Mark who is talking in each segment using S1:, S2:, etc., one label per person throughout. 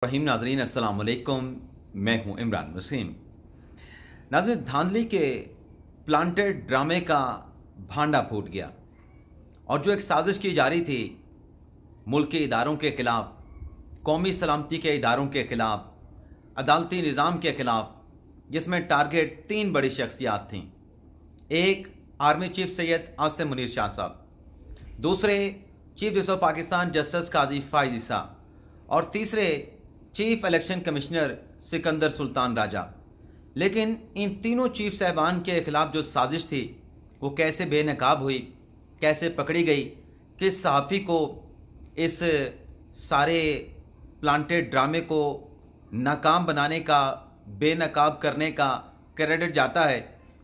S1: रहीम नाज़रीन अस्सलाम वालेकुम, मैं हूं इमरान वसीम। नाज़रीन, धांधली के प्लांटेड ड्रामे का भांडा फूट गया और जो एक साजिश की जा रही थी मुल्क के इदारों के ख़िलाफ़, कौमी सलामती के इदारों के ख़िलाफ़, अदालती निज़ाम के ख़िलाफ़, जिसमें टारगेट 3 बड़ी शख्सियात थीं। एक आर्मी चीफ सैयद आसिम मुनीर शाह साहब, दूसरे chief justice of Pakistan justice Qazi Faez Isa और तीसरे chief election commissioner Sikandar Sultan Raja. लेकिन इन तीनों चीफ साहबान के ख़िलाफ़ जो साजिश थी वो कैसे बेनकाब हुई, कैसे पकड़ी गई, किस सहाफ़ी को इस सारे प्लांटेड ड्रामे को नाकाम बनाने का, बेनकाब करने का क्रेडिट जाता है,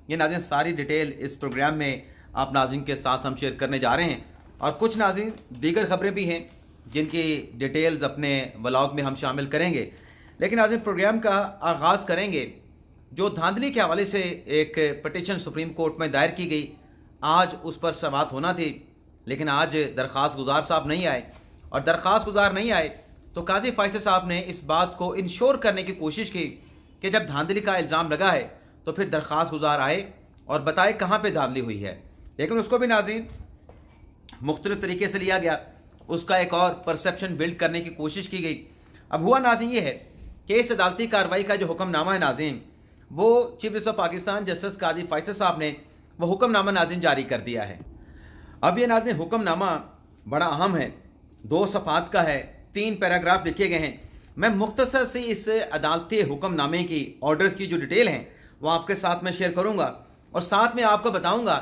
S1: ये नाज़रीन सारी डिटेल इस प्रोग्राम में आप नाज़रीन के साथ हम शेयर करने जा रहे हैं। और कुछ नाज़रीन दीगर ख़बरें भी हैं जिनकी डिटेल्स अपने व्लॉग में हम शामिल करेंगे। लेकिन नाज़रीन प्रोग्राम का आगाज़ करेंगे जो धांधली के हवाले से एक पटिशन सुप्रीम कोर्ट में दायर की गई। आज उस पर समाअत होना थी, लेकिन आज दरख्वास्त गुजार साहब नहीं आए, और दरख्वास्त गुजार नहीं आए तो काजी फाइज साहब ने इस बात को इंश्योर करने की कोशिश की कि जब धांधली का इल्ज़ाम लगा है तो फिर दरख्वास्त गुजार आए और बताए कहाँ पर धांधली हुई है। लेकिन उसको भी नाज़रीन मुख्तलिफ तरीके से लिया गया, उसका एक और परसेप्शन बिल्ड करने की कोशिश की गई। अब हुआ नाज़रीन ये है कि इस अदालती कार्रवाई का जो हुक्मनामा है नाज़रीन, वो chief justice of Pakistan justice Qazi Faez साहब ने वो हुक्मनामा नाज़रीन जारी कर दिया है। अब ये नाज़रीन हुक्मनामा बड़ा अहम है, 2 सफ़ात का है, 3 पैराग्राफ लिखे गए हैं। मैं मुख्तसर से इस अदालती हुक्मनामे की ऑर्डर्स की जो डिटेल हैं वो आपके साथ में शेयर करूँगा और साथ में आपको बताऊँगा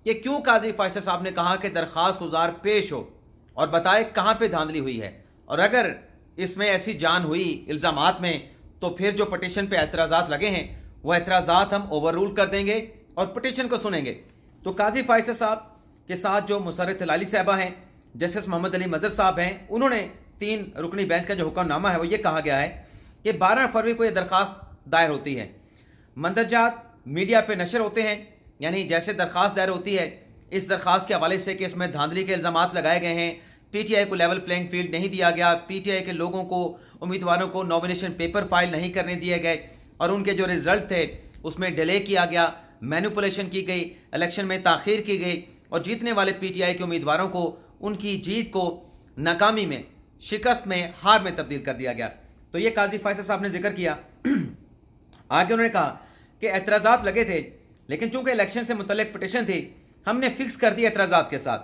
S1: कि क्यों काजी फाइज साहब ने कहा कि दरख्वास्त गुजार पेश हो और बताए कहाँ पे धांधली हुई है, और अगर इसमें ऐसी जान हुई इल्ज़ामात में तो फिर जो पटिशन पे एतराज़ात लगे हैं वो एतराज़ात हम ओवर रूल कर देंगे और पटिशन को सुनेंगे। तो काजी फाइज साहब के साथ जो मुसर्रत लाली साहबा हैं, जस्टिस मोहम्मद अली मदर साहब हैं, उन्होंने 3 रुकनी बेंच का जो हुक्मनामा है वो ये कहा गया है कि 12 फरवरी को ये दरख्वास्त दायर होती है, मंदरजात मीडिया पर नशर होते हैं, यानी जैसे दरख्वास्त दायर होती है इस दरख्वास्त के हवाले से कि इसमें धांधली के इल्ज़ामात लगाए गए हैं, पीटीआई को लेवल प्लेइंग फील्ड नहीं दिया गया, पीटीआई के लोगों को, उम्मीदवारों को नॉमिनेशन पेपर फाइल नहीं करने दिए गए और उनके जो रिजल्ट थे उसमें डिले किया गया, मैनिपुलेशन की गई, इलेक्शन में ताख़ीर की गई और जीतने वाले पीटीआई के उम्मीदवारों को उनकी जीत को नाकामी में, शिकस्त में, हार में तब्दील कर दिया गया। तो ये काजी फाइज साहब ने जिक्र किया। आगे उन्होंने कहा कि एतराज़ात लगे थे, लेकिन चूंकि इलेक्शन से मुतल्लिक पटिशन थी हमने फिक्स कर दिया एतराज़ात के साथ,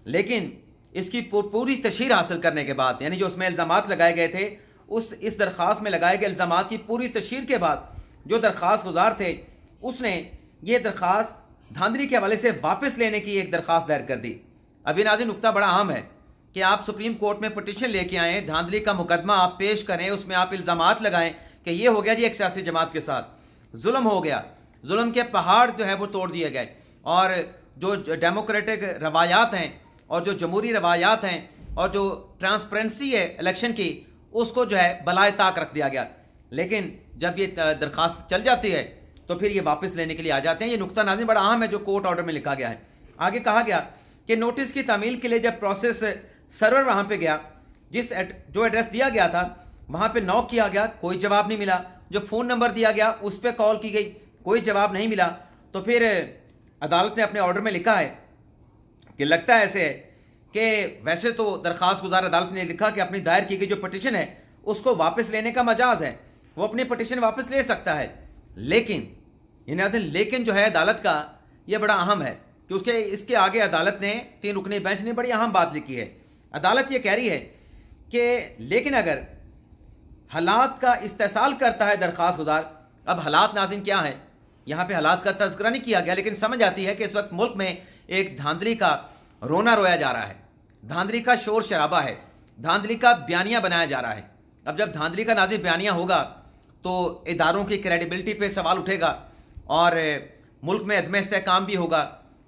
S1: लेकिन इसकी पूरी तशहीर हासिल करने के बाद, यानी जो उसमें इल्ज़ामात लगाए गए थे इस दरख्वास्त में लगाए गए इल्ज़ामात की पूरी तशहीर के बाद जो दरख्वास्त गुजार थे उसने ये दरख्वास्त धांधली के हवाले से वापस लेने की एक दरख्वास्त दायर कर दी। अभी नाज़रीन नुक्ता बड़ा अहम है कि आप सुप्रीम कोर्ट में पटिशन लेके आएँ, धांधली का मुकदमा आप पेश करें, उसमें आप इल्ज़ामात लगाएं कि ये हो गया जी एक सियासी जमात के साथ जुल्म हो गया, जुल्म के पहाड़ जो है वो तोड़ दिए गए और जो डेमोक्रेटिक रवायात हैं और जो जमहूरी रवायात हैं और जो ट्रांसपेरेंसी है इलेक्शन की, उसको जो है बलाए ताक रख दिया गया। लेकिन जब ये दरख्वास्त चल जाती है तो फिर ये वापस लेने के लिए आ जाते हैं। ये नुक्ता नाज़रीन बड़ा अहम है जो कोर्ट ऑर्डर में लिखा गया है। आगे कहा गया कि नोटिस की तामील के लिए जब प्रोसेस सर्वर वहाँ पर गया, जो एड्रेस दिया गया था वहाँ पर नॉक किया गया, कोई जवाब नहीं मिला। जो फ़ोन नंबर दिया गया उस पर कॉल की गई, कोई जवाब नहीं मिला। तो फिर अदालत ने अपने ऑर्डर में लिखा है कि लगता है ऐसे है कि वैसे तो दरख्वास्त गुजार अदालत ने लिखा कि अपनी दायर की गई जो पटिशन है उसको वापस लेने का मजाज है, वो अपनी पटिशन वापस ले सकता है, लेकिन जो है अदालत का ये बड़ा अहम है कि इसके आगे अदालत ने 3 रुकनी बेंच ने बड़ी अहम बात लिखी है। अदालत ये कह रही है कि लेकिन अगर हालात का इस्तेसाल करता है दरख्वास्त गुजार, अब हालात नाज़रीन क्या है, यहाँ पे हालात का तज़किरा नहीं किया गया, लेकिन समझ आती है कि इस वक्त मुल्क में एक धांधली का रोना रोया जा रहा है, धांधली का शोर शराबा है, धांधली का बयानिया बनाया जा रहा है। अब जब धांधली का नाज़रीन बयानिया होगा तो इदारों की क्रेडिबिलिटी पे सवाल उठेगा और मुल्क में अदम इस्तेहकाम भी होगा,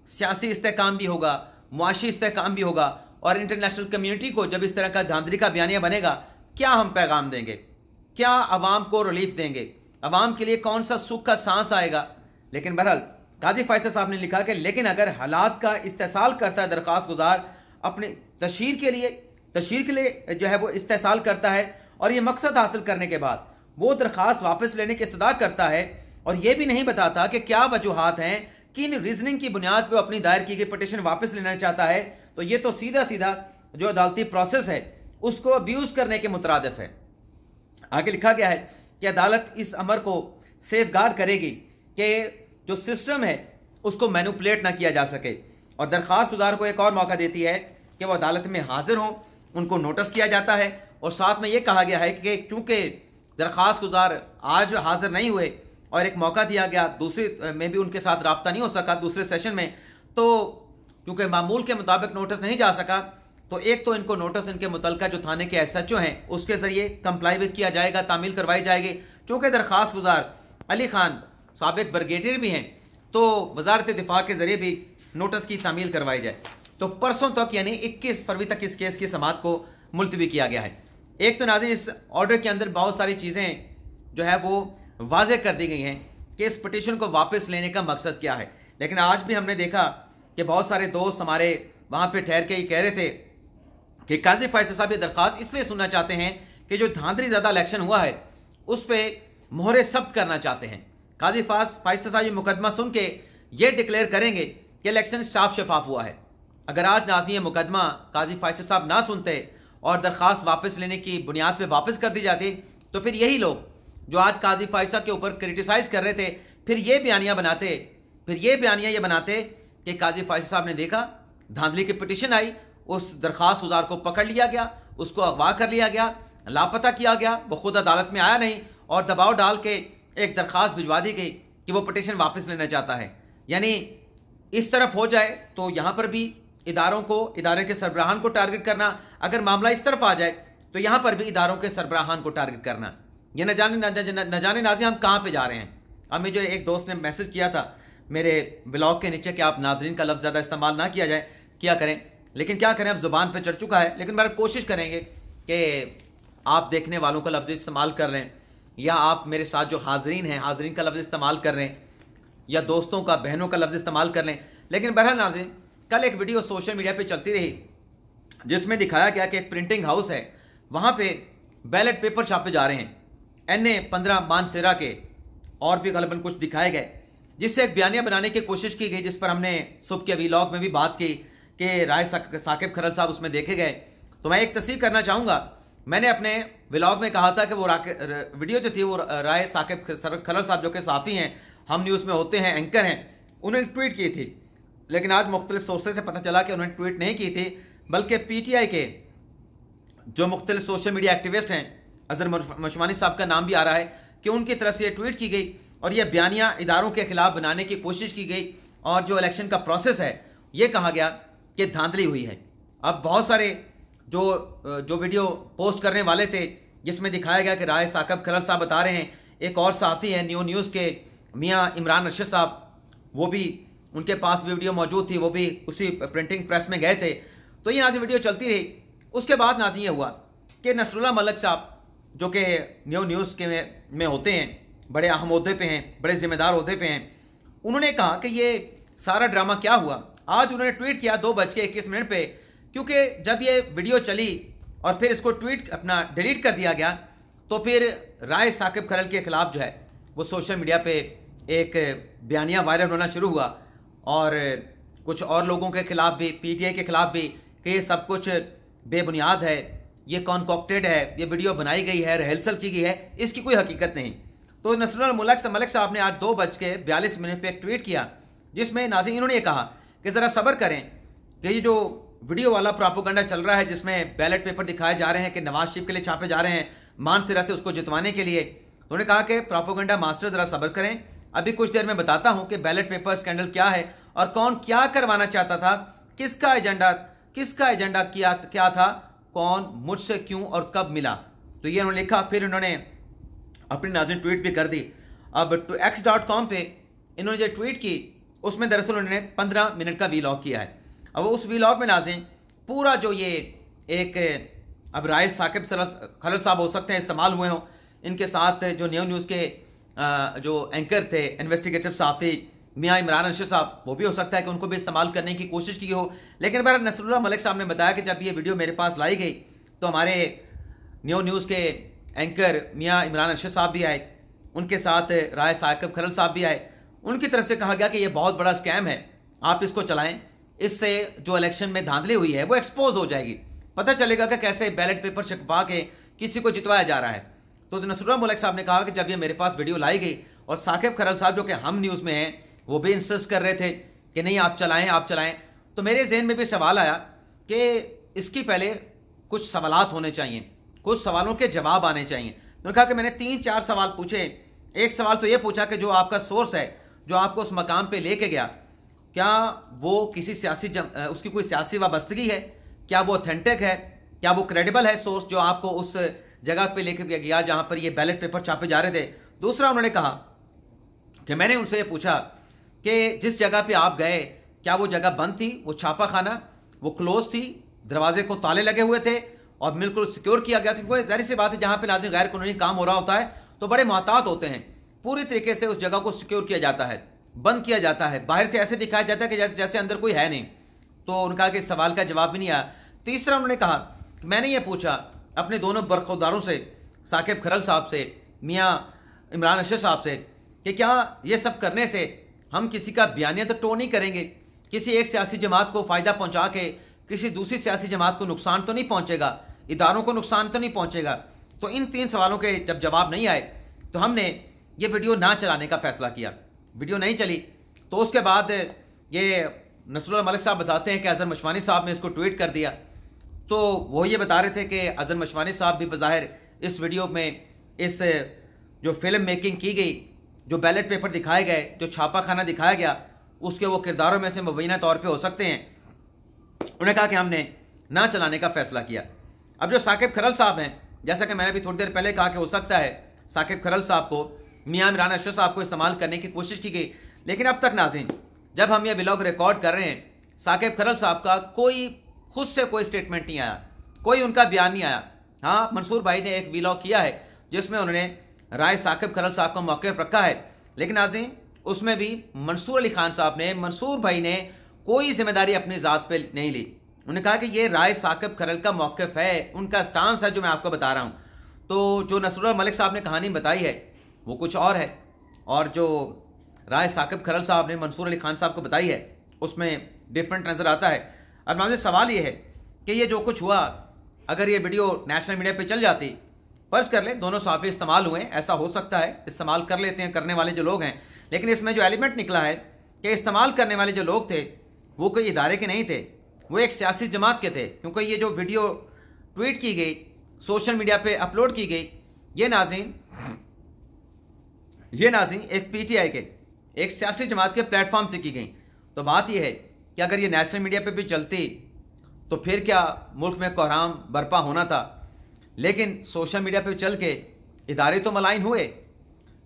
S1: सियासी इस्तेहकाम भी होगा, मुआशी इस्तेहकाम भी होगा, और इंटरनेशनल कम्यूनिटी को जब इस तरह का धांधली का बयानिया बनेगा क्या हम पैगाम देंगे, क्या आवाम को रिलीफ देंगे, अवाम के लिए कौन सा सुख का सांस आएगा। लेकिन बहरहाल काजी फाइज साहब ने लिखा कि लेकिन अगर हालात का इस्तेसाल करता है दरख्वास्त गुजार अपने तशहीर के लिए जो है वो इस्तेसाल करता है और ये मकसद हासिल करने के बाद वो दरख्वास्त वापस लेने की इस्तदा करता है और ये भी नहीं बताता कि क्या वजूहात हैं, किन रीजनिंग की बुनियाद पर अपनी दायर की गई पिटीशन वापस लेना चाहता है, तो ये तो सीधा सीधा जो अदालती प्रोसेस है उसको अब्यूज करने के मुतरादिफ है। आगे लिखा गया है कि अदालत इस अमर को सेफगार्ड करेगी कि जो सिस्टम है उसको मैनिपुलेट ना किया जा सके, और दरख्वास्त गुजार को एक और मौका देती है कि वो अदालत में हाजिर हों, उनको नोटिस किया जाता है। और साथ में ये कहा गया है कि चूंकि दरख्वास्त गुजार आज हाजिर नहीं हुए और एक मौका दिया गया दूसरे में भी उनके साथ रब्ता नहीं हो सका दूसरे सेशन में, तो क्योंकि मामूल के मुताबिक नोटिस नहीं जा सका, तो एक तो इनको नोटिस इनके मुतलका जो थाने के SHO हैं उसके जरिए कंप्लाई विद किया जाएगा, तामील करवाई जाएगी। चूंकि दरख्वास्त गुजार अली खान साबिक ब्रिगेडियर भी हैं, तो वजारत दिफा के जरिए भी नोटिस की तामील करवाई जाए। तो परसों तक यानी 21 फरवरी तक इस केस की समाअत को मुलतवी किया गया है। एक तो नाज़रीन इस ऑर्डर के अंदर बहुत सारी चीज़ें जो है वो वाज़े कर दी गई हैं कि इस पिटीशन को वापस लेने का मकसद क्या है, लेकिन आज भी हमने देखा कि बहुत सारे दोस्त हमारे वहाँ पे ठहर के ही कह रहे थे कि काजी फैसल साहब ये दरख्वास्त इसलिए सुनना चाहते हैं कि जो धांधली ज़्यादा इलेक्शन हुआ है उस पर मोहरे सख्त करना चाहते हैं। काजी फैसल साहब ये मुकदमा सुन के ये डिक्लेयर करेंगे कि इलेक्शन साफ शफाफ हुआ है। अगर आज नाज़रीन ये मुकदमा काजी फैसल साहब ना सुनते और दरख्वास्त वापस लेने की बुनियाद पर वापस कर दी जाती, तो फिर यही लोग जो आज काजी फैसल के ऊपर क्रिटिसाइज कर रहे थे फिर ये बयानियाँ बनाते कि काजी फैसल साहब ने देखा धांधली की पिटीशन आई, उस दरख्वास्त गुजार को पकड़ लिया गया, उसको अगवा कर लिया गया, लापता किया गया, वो खुद अदालत में आया नहीं और दबाव डाल के एक दरख्वास्त भिजवा दी गई कि वो पिटीशन वापस लेना चाहता है। यानी इस तरफ हो जाए तो यहाँ पर भी इदारे के सरबराहान को टारगेट करना, अगर मामला इस तरफ आ जाए तो यहाँ पर भी इदारों के सरबराहान को टारगेट करना। ये न जाने नाज़रीन हम कहाँ पे जा रहे हैं। अब मुझे एक दोस्त ने मैसेज किया था मेरे ब्लॉग के नीचे कि आप नाज़रीन का लफ्ज़ ज़्यादा इस्तेमाल ना किया जाए, क्या करें, लेकिन क्या करें, अब ज़ुबान पे चढ़ चुका है। लेकिन मेरा कोशिश करेंगे कि आप देखने वालों का लफ्ज़ इस्तेमाल कर रहे हैं या आप मेरे साथ जो हाजरीन हैं हाजरीन का लफ्ज़ इस्तेमाल कर रहे हैं या दोस्तों का बहनों का लफ्ज़ इस्तेमाल कर लें। लेकिन बहरहाल नाज़रीन कल एक वीडियो सोशल मीडिया पर चलती रही जिसमें दिखाया गया कि एक प्रिंटिंग हाउस है, वहाँ पर बैलेट पेपर छापे जा रहे हैं NA 15 मानसेरा के, और भी गलबन कुछ दिखाए गए, जिससे एक बयानिया बनाने की कोशिश की गई, जिस पर हमने सुबह के व्लॉग में भी बात की कि राय साकिब खरल साहब उसमें देखे गए। तो मैं एक तस्दीक करना चाहूँगा, मैंने अपने व्लॉग में कहा था कि वो वीडियो जो थी वो राय साकिब खरल साहब जो कि साफ़ी हैं, हम न्यूज़ में होते हैं, एंकर हैं, उन्होंने ट्वीट की थी। लेकिन आज मुख्तलिफ सोर्सेज से पता चला कि उन्होंने ट्वीट नहीं की थी, बल्कि PTI के जो मुख्तलिफ सोशल मीडिया एक्टिविस्ट हैं, अजहर मशवानी साहब का नाम भी आ रहा है, कि उनकी तरफ से ये ट्वीट की गई और यह बयानिया इदारों के खिलाफ बनाने की कोशिश की गई और जो इलेक्शन का प्रोसेस है ये कहा गया कि धांधली हुई है। अब बहुत सारे जो वीडियो पोस्ट करने वाले थे जिसमें दिखाया गया कि राय साकिब खरल साहब बता रहे हैं, एक और साफ़ी हैं न्यूज़ के मियाँ इमरान रशीद साहब, वो भी उनके पास भी वीडियो मौजूद थी, वो भी उसी प्रिंटिंग प्रेस में गए थे। तो ये नाज़रीन वीडियो चलती रही। उसके बाद नाज़रीन ये हुआ कि नसरुल्लाह मलिक साहब जो कि न्यूज़ के में होते हैं, बड़े अहम ओहदे पे हैं, बड़े जिम्मेदार ओहदे पे हैं, उन्होंने कहा कि ये सारा ड्रामा क्या हुआ। आज उन्होंने ट्वीट किया 2:21 पे, क्योंकि जब ये वीडियो चली और फिर इसको ट्वीट अपना डिलीट कर दिया गया, तो फिर राय साकिब खरल के खिलाफ जो है वो सोशल मीडिया पे एक बयानिया वायरल होना शुरू हुआ और कुछ और लोगों के खिलाफ भी, PTI के खिलाफ भी, कि ये सब कुछ बेबुनियाद है, ये कॉन्कॉक्टेड है, ये वीडियो बनाई गई है, रिहर्सल की गई है, इसकी कोई हकीकत नहीं। तो नसरुल्लाह मलिक साहब ने आज 2:42 पे एक ट्वीट किया जिसमें नाज़रीन इन्होंने ये कहा कि ज़रा सब्र करें कि ये जो वीडियो वाला प्रोपेगेंडा चल रहा है जिसमें बैलेट पेपर दिखाए जा रहे हैं कि नवाज शरीफ के लिए छापे जा रहे हैं मानसिरा से उसको जितवाने के लिए, उन्होंने कहा कि प्रोपेगेंडा मास्टर ज़रा सब्र करें, अभी कुछ देर में बताता हूँ कि बैलेट पेपर स्कैंडल क्या है और कौन क्या करवाना चाहता था, किसका एजेंडा क्या था, कौन मुझसे क्यों और कब मिला। तो ये उन्होंने लिखा। फिर उन्होंने अपनी नाज़रीन ट्वीट भी कर दी। अब x.com पे इन्होंने जो ट्वीट की उसमें दरअसल उन्होंने 15 मिनट का व्लॉग किया है। अब उस व्लॉग में नाज़रीन पूरा जो ये एक अब राय साकिब खरल साहब हो सकते हैं इस्तेमाल हुए हों, इनके साथ जो न्यूज़ के जो एंकर थे इन्वेस्टिगेटिव साफ़ी मियाँ इमरान रशीद साहब, वो भी हो सकता है कि उनको भी इस्तेमाल करने की कोशिश की हो। लेकिन बहरहाल नसरुल्लाह मलिक साहब ने बताया कि जब ये वीडियो मेरे पास लाई गई तो हमारे न्यूज़ के एंकर मियाँ इमरान अरशद साहब भी आए, उनके साथ राय साकिब खरल साहब भी आए। उनकी तरफ से कहा गया कि ये बहुत बड़ा स्कैम है, आप इसको चलाएं, इससे जो इलेक्शन में धांधली हुई है वो एक्सपोज हो जाएगी, पता चलेगा कि कैसे बैलेट पेपर छपवा के किसी को जितवाया जा रहा है। तो नसरुल्लाह मलिक साहब ने कहा कि जब ये मेरे पास वीडियो लाई गई और साकिब खरल साहब जो कि हम न्यूज़ में हैं वो भी इंसिस्ट कर रहे थे कि नहीं आप चलाएं आप चलाएं, तो मेरे जहन में भी सवाल आया कि इसकी पहले कुछ सवालात होने चाहिए, कुछ सवालों के जवाब आने चाहिए। उन्होंने कहा कि मैंने 3-4 सवाल पूछे। एक सवाल तो ये पूछा कि जो आपका सोर्स है जो आपको उस मकाम पे लेके गया, क्या वो किसी सियासी उसकी कोई सियासी वाबस्तगी है, क्या वो ऑथेंटिक है, क्या वो क्रेडिबल है सोर्स जो आपको उस जगह पे लेके गया जहां पर ये बैलेट पेपर छापे जा रहे थे। दूसरा उन्होंने कहा कि मैंने उनसे ये पूछा कि जिस जगह पे आप गए क्या वो जगह बंद थी, वो छापा खाना वो क्लोज थी, दरवाजे को ताले लगे हुए थे और बिल्कुल सिक्योर किया गया था? क्योंकि जाहिर सी बात है जहां पे नाज़िम गैर कानूनी काम हो रहा होता है तो बड़े मोहतात होते हैं, पूरी तरीके से उस जगह को सिक्योर किया जाता है, बंद किया जाता है, बाहर से ऐसे दिखाया जाता है कि जैसे अंदर कोई है नहीं। तो उनका कि सवाल का जवाब भी नहीं आया। तीसरा उन्होंने कहा मैंने ये पूछा अपने दोनों बरखुरदारों से, साकिब खरल साहब से, मियाँ इमरान अरशद साहब से, कि क्या ये सब करने से हम किसी का बयानिया तो टो नहीं करेंगे, किसी एक सियासी जमात को फ़ायदा पहुँचा के किसी दूसरी सियासी जमात को नुकसान तो नहीं पहुँचेगा, इदारों को नुकसान तो नहीं पहुँचेगा? तो इन 3 सवालों के जब जवाब नहीं आए तो हमने ये वीडियो ना चलाने का फ़ैसला किया। वीडियो नहीं चली तो उसके बाद ये नसरुल्लाह मलिक साहब बताते हैं कि अज़हर मशवानी साहब ने इसको ट्वीट कर दिया। तो वो ये बता रहे थे कि अज़हर मशवानी साहब भी बज़ाहिर इस वीडियो में इस जो फिल्म मेकिंग की गई, जो बैलेट पेपर दिखाए गए, जो छापा खाना दिखाया गया, उसके वो किरदारों में से मुबैना तौर पे हो सकते हैं। उन्होंने कहा कि हमने ना चलाने का फ़ैसला किया। अब जो साकिब खरल साहब हैं, जैसा कि मैंने भी थोड़ी देर पहले कहा कि हो सकता है साकिब खरल साहब को मियाँ इमरान अरशद साहब को इस्तेमाल करने की कोशिश की गई, लेकिन अब तक नाज़रीन जब हम ये व्लॉग रिकॉर्ड कर रहे हैं साकिब खरल साहब का कोई खुद से कोई स्टेटमेंट नहीं आया, कोई उनका बयान नहीं आया। हाँ, मंसूर भाई ने एक व्लॉग किया है जिसमें उन्होंने राय साकिब खरल साहब का मौक़िफ़ रखा है, लेकिन नाज़रीन उसमें भी मंसूर अली खान साहब ने, मंसूर भाई ने कोई जिम्मेदारी अपनी ज़ात पे नहीं ली। उन्होंने कहा कि ये राय साकिब खरल का मौक़िफ़ है, उनका स्टांस है जो मैं आपको बता रहा हूँ। तो जो नसरुल्लाह मलिक साहब ने कहानी बताई है वो कुछ और है, और जो राय साकिब खरल साहब ने मंसूर अली खान साहब को बताई है उसमें डिफरेंट नज़र आता है। अब नाज़रीन सवाल ये है कि ये जो कुछ हुआ, अगर ये वीडियो नेशनल मीडिया पे चल जाती, फर्ज कर ले दोनों सहाफ़ी इस्तेमाल हुए, ऐसा हो सकता है, इस्तेमाल कर लेते हैं करने वाले जो लोग हैं, लेकिन इसमें जो एलिमेंट निकला है कि इस्तेमाल करने वाले जो लोग थे वो कोई इदारे के नहीं थे, वो एक सियासी जमात के थे। क्योंकि ये जो वीडियो ट्वीट की गई, सोशल मीडिया पे अपलोड की गई, ये नाज़रीन एक पीटीआई के, एक सियासी जमात के प्लेटफॉर्म से की गई। तो बात यह है कि अगर ये नेशनल मीडिया पे भी चलती तो फिर क्या मुल्क में कोहराम बर्पा होना था। लेकिन सोशल मीडिया पे चल के इदारे तो मलाइन हुए,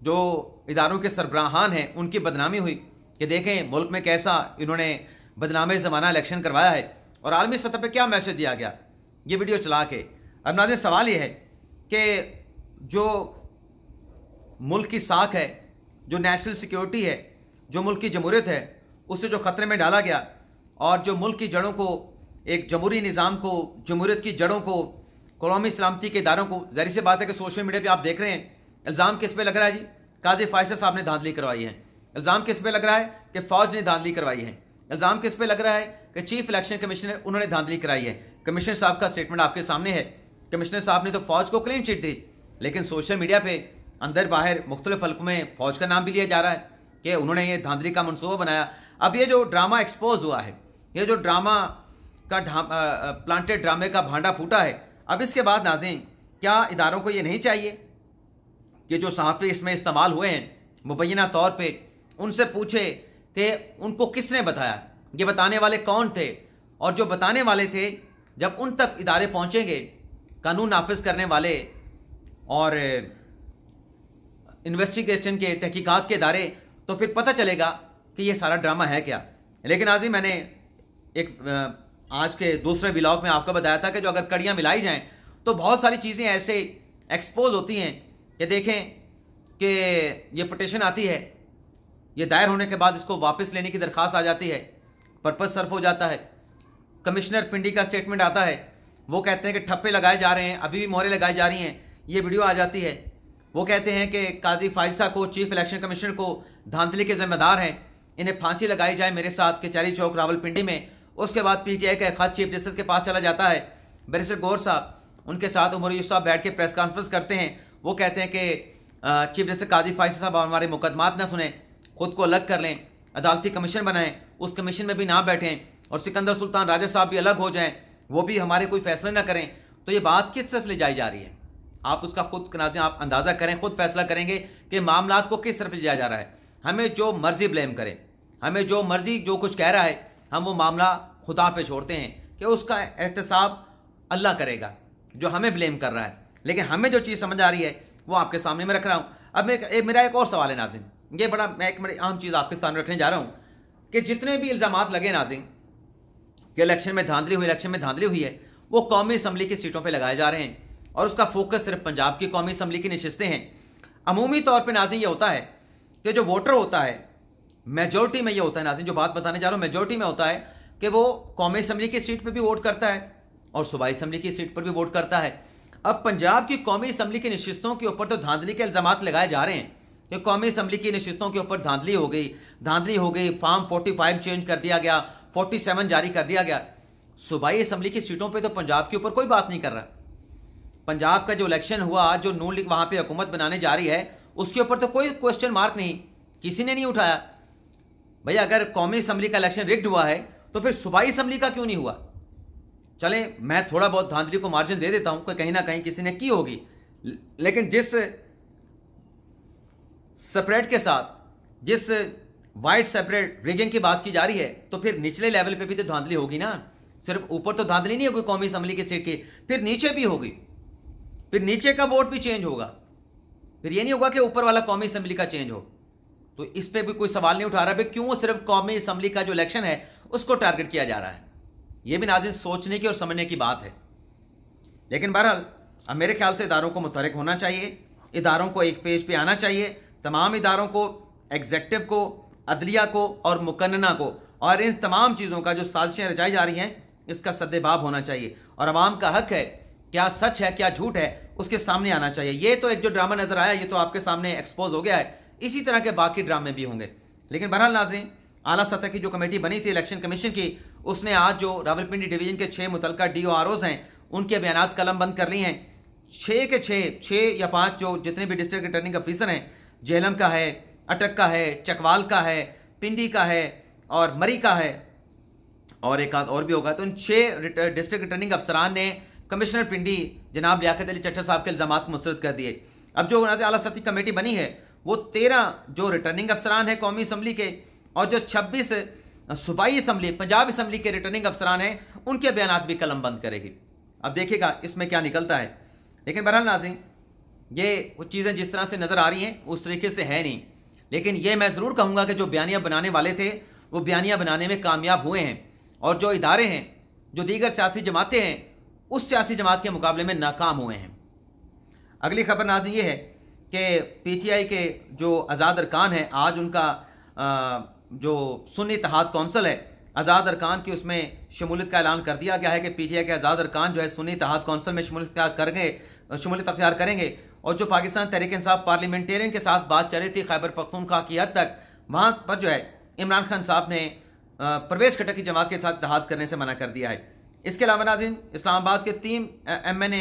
S1: जो इदारों के सरबराहान हैं उनकी बदनामी हुई कि देखें मुल्क में कैसा इन्होंने बदनामे ज़माना इलेक्शन करवाया है और आलमी सतह पे क्या मैसेज दिया गया ये वीडियो चला के। अब नाज़रीन सवाल ये है कि जो मुल्क की साख है, जो नेशनल सिक्योरिटी है, जो मुल्क की जमहूरियत है, उसे जो ख़तरे में डाला गया, और जो मुल्क की जड़ों को, एक जमहूरी निज़ाम को, जमहूरियत की जड़ों को, कौमी सलामती के इदारों को, ज़ाहिर सी बात है कि सोशल मीडिया पे आप देख रहे हैं इल्ज़ाम किस पे लग रहा है जी, काजी फायसद साहब ने धांधली करवाई है। इल्ज़ाम किस पे लग रहा है कि फ़ौज ने धांधली करवाई है। इल्ज़ाम किस पे लग रहा है कि चीफ इलेक्शन कमिश्नर उन्होंने धांधली कराई है। कमिश्नर साहब का स्टेटमेंट आपके सामने है। कमिश्नर साहब ने तो फ़ौज को क्लीन चिट दी, लेकिन सोशल मीडिया पे अंदर बाहर मुख्तलिफ हल्कों में फ़ौज का नाम भी लिया जा रहा है कि उन्होंने ये धांधली का मनसूबा बनाया। अब ये जो ड्रामा एक्सपोज हुआ है, ये जो ड्रामा का प्लांटेड ड्रामे का भांडा फूटा है, अब इसके बाद नाज़रीन क्या इदारों को ये नहीं चाहिए कि जो सहाफ़ी इसमें इस्तेमाल हुए हैं मुबैना तौर पे उनसे पूछे कि उनको किसने बताया, ये बताने वाले कौन थे, और जो बताने वाले थे जब उन तक इदारे पहुँचेंगे, कानून नाफिज करने वाले और इन्वेस्टिगेशन के तहकीकात के इदारे, तो फिर पता चलेगा कि ये सारा ड्रामा है क्या। लेकिन आज ही मैंने एक आज के दूसरे व्लॉग में आपको बताया था कि जो अगर कड़ियाँ मिलाई जाएं तो बहुत सारी चीज़ें ऐसे एक्सपोज होती हैं कि देखें कि ये पटिशन आती है, ये दायर होने के बाद इसको वापस लेने की दरख्वास्त आ जाती है, पर्पस सर्फ हो जाता है। कमिश्नर पिंडी का स्टेटमेंट आता है, वो कहते हैं कि ठप्पे लगाए जा रहे हैं, अभी भी मोहरें लगाई जा रही हैं, ये वीडियो आ जाती है। वो कहते हैं कि काजी फाइजा को, चीफ इलेक्शन कमिश्नर को धांधली के जिम्मेदार हैं, इन्हें फांसी लगाई जाए मेरे साथ कचहरी चौक रावलपिंडी में। उसके बाद पीटीआई का खत चीफ जस्टिस के पास चला जाता है। बैरिस्टर गौर साहब उनके साथ उमर यूसुफ साहब बैठ के प्रेस कॉन्फ्रेंस करते हैं। वो कहते हैं कि चीफ जस्टिस काजी फाइजा साहब हमारे मुकदमात ना सुने, खुद को अलग कर लें, अदालती कमीशन बनाएं, उस कमीशन में भी ना बैठें, और सिकंदर सुल्तान राजा साहब भी अलग हो जाएं, वो भी हमारे कोई फैसले ना करें। तो ये बात किस तरफ ले जाई जा रही है? आप उसका खुद नाज़रीन आप अंदाज़ा करें, खुद फैसला करेंगे कि मामला को किस तरफ ले जाया जा रहा है। हमें जो मर्जी ब्लेम करें, हमें जो मर्जी जो कुछ कह रहा है, हम वो मामला खुदा पे छोड़ते हैं कि उसका एहतसाब अल्लाह करेगा जो हमें ब्लेम कर रहा है। लेकिन हमें जो चीज़ समझ आ रही है वो आपके सामने मैं रख रहा हूँ। अब मेरा एक और सवाल है नाज़रीन, ये मैं एक बड़ी अहम चीज़ आपके सामने रखने जा रहा हूँ कि जितने भी इल्ज़ामात लगे नाज़रीन कि इलेक्शन में धांधली हुई है, वो कौमी असम्बली की सीटों पर लगाए जा रहे हैं, और उसका फोकस सिर्फ पंजाब की कौमी असम्बली की नशिस्तें हैं। अमूमी तौर पर नाज़रीन ये होता है कि जो वोटर होता है, मेजोरिटी में ये होता है नाज़रीन, जो बात बताने जा रहा हूँ मेजोरिटी में होता है कि वो कौमी असम्बली की सीट पर भी वोट करता है और सूबाई असम्बली की सीट पर भी वोट करता है। अब पंजाब की कौमी असम्बली की नशिस्तों के ऊपर तो धांधली के इल्ज़ामात लगाए जा रहे हैं कि कौमी असम्बली की नशिस्तों के ऊपर धांधली हो गई, फॉर्म 45 चेंज कर दिया गया, 47 जारी कर दिया गया। सूबाई असम्बली की सीटों पर तो पंजाब के ऊपर कोई बात नहीं कर रहा। पंजाब का जो इलेक्शन हुआ, जो नून लीग वहाँ पे हुकूमत बनाने जा रही है, उसके ऊपर तो कोई क्वेश्चन मार्क नहीं, किसी ने नहीं उठाया। भैया अगर कौमी असम्बली का इलेक्शन रिग्ड हुआ है तो फिर सूबाई असम्बली का क्यों नहीं हुआ? चले मैं थोड़ा बहुत धांधली को मार्जिन दे देता हूं कि कहीं ना कहीं किसी ने की होगी, लेकिन जिस सेपरेट के साथ, जिस वाइड सेपरेट रिगिंग की बात की जा रही है, तो फिर निचले लेवल पे भी तो धांधली होगी ना। सिर्फ ऊपर तो धांधली नहीं होगी कौमी असम्बली की सीट की, फिर नीचे भी होगी, फिर नीचे का वोट भी चेंज होगा। फिर ये नहीं होगा कि ऊपर वाला कौमी असम्बली का चेंज हो। तो इस पर भी कोई सवाल नहीं उठा रहा भाई क्यों सिर्फ कौमी असम्बली का जो इलेक्शन है उसको टारगेट किया जा रहा है। यह भी नाज़रीन सोचने की और समझने की बात है। लेकिन बहरहाल अब मेरे ख्याल से इदारों को मुतहरिक होना चाहिए, इदारों को एक पेज पे आना चाहिए, तमाम इदारों को, एग्जेक्टिव को, अदलिया को और मुकन्नना को, और इन तमाम चीज़ों का जो साजिशें रचाई जा रही हैं इसका सद्देबाब होना चाहिए, और अवाम का हक है, क्या सच है क्या झूठ है उसके सामने आना चाहिए। ये तो एक जो ड्रामा नजर आया ये तो आपके सामने एक्सपोज हो गया है, इसी तरह के बाकी ड्रामे भी होंगे। लेकिन बहरहाल नाज़रीन आला सतह की जो कमेटी बनी थी इलेक्शन कमीशन की, उसने आज जो रावलपिंडी डिवीजन के 6 मुतलका DOROs हैं उनके बयानात कलम बंद कर लिए हैं। 6 के 6 या 5 जो जितने भी डिस्ट्रिक्ट रिटर्निंग ऑफिसर हैं, जेहलम का है, अटक का है, चकवाल का है, पिंडी का है और मरी का है और एक आध और भी होगा, तो इन 6 डिस्ट्रिक्ट रिटर्निंग अफसरान ने कमिश्नर पिंडी जनाब लियाकत अली चट्टर साहब के इल्ज़ामात मुस्तरद कर दिए। अब जो आला सतही कमेटी बनी है वो 13 जो रिटर्निंग अफसरान है कौमी असम्बली के और जो 26 सूबाई असम्बली पंजाब असम्बली के रिटर्निंग अफसरान हैं उनके बयानात भी कलम बंद करेगी। अब देखिएगा इसमें क्या निकलता है। लेकिन बहरहाल नाज़रीन ये वो चीज़ें जिस तरह से नज़र आ रही हैं उस तरीके से है नहीं। लेकिन ये मैं ज़रूर कहूँगा कि जो बयानिया बनाने वाले थे वो बयानिया बनाने में कामयाब हुए हैं, और जो इदारे हैं, जो दीगर सियासी जमातें हैं, उस सियासी जमात के मुकाबले में नाकाम हुए हैं। अगली खबर नाज़रीन ये है कि PTI के जो आज़ाद अरकान हैं, आज उनका जो सुन्नी इत्तेहाद कौंसिल है आज़ाद अरकान की, उसमें शमूलियत का ऐलान कर दिया गया है कि PTI के आज़ाद अरकान जो है सुन्नी इत्तेहाद कौंसिल में शमूलियत अख्तियार करेंगे। और जो पाकिस्तान तहरीक इंसाफ पार्लियामेंटेरियन के साथ बात चल रही थी खैबर पख्तूनख्वा की हद तक, वहाँ पर जो है इमरान खान साहब ने परवेज़ खट्टर की जमात के साथ इत्तेहाद करने से मना कर दिया है। इसके अलावा नाज़रीन इस्लामाबाद के 3 MNA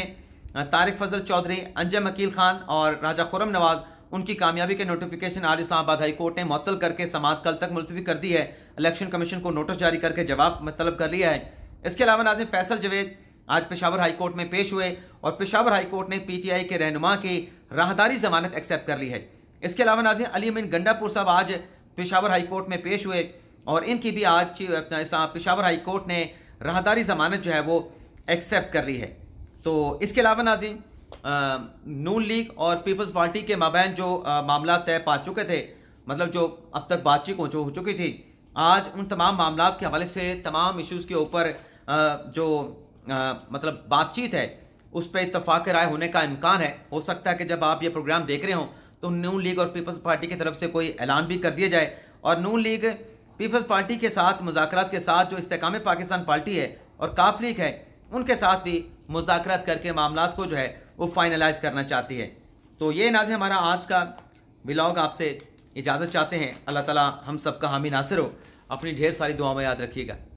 S1: तारिक फजल चौधरी, अंजम अकील खान और राजा खुरम नवाज, उनकी कामयाबी के नोटिफिकेशन आज इस्लामाबाद हाई कोर्ट ने मुअत्तल करके समाअत कल तक मुलतवी कर दी है। इलेक्शन कमीशन को नोटिस जारी करके जवाब तलब कर लिया है। इसके अलावा नाज़रीन फैसल जवेद आज पेशावर हाई कोर्ट में पेश हुए और पेशावर हाई कोर्ट ने PTI के रहनुमा की राहदारी जमानत एक्सेप्ट कर ली है। इसके अलावा नाज़रीन अली अमीन गंडापुर साहब आज पेशावर हाई कोर्ट में पेश हुए और इनकी भी आज पेशावर हाई कोर्ट ने राहदारी जमानत जो है वो एक्सेप्ट कर ली है। तो इसके अलावा नाज़रीन नून लीग और पीपल्स पार्टी के माबैन जो मामला तय पा चुके थे, मतलब जो अब तक बातचीत हो चुकी थी, आज उन तमाम मामला के हवाले से तमाम इश्यूज़ के ऊपर जो मतलब बातचीत है उस पर इत्तफाक राय होने का इम्कान है। हो सकता है कि जब आप ये प्रोग्राम देख रहे हों तो नून लीग और पीपल्स पार्टी की तरफ से कोई ऐलान भी कर दिया जाए और नून लीग पीपल्स पार्टी के साथ मुज़ाकरात के साथ जो इस्तेकाम पाकिस्तान पार्टी है और काफ लीग है उनके साथ भी मुज़ाकरात करके मामलात को जो है वो फाइनलाइज करना चाहती है। तो ये नाज़रीन हमारा आज का व्लॉग, आपसे इजाज़त चाहते हैं। अल्लाह ताला हम सबका हामी नासिर हो। अपनी ढेर सारी दुआओं में याद रखिएगा।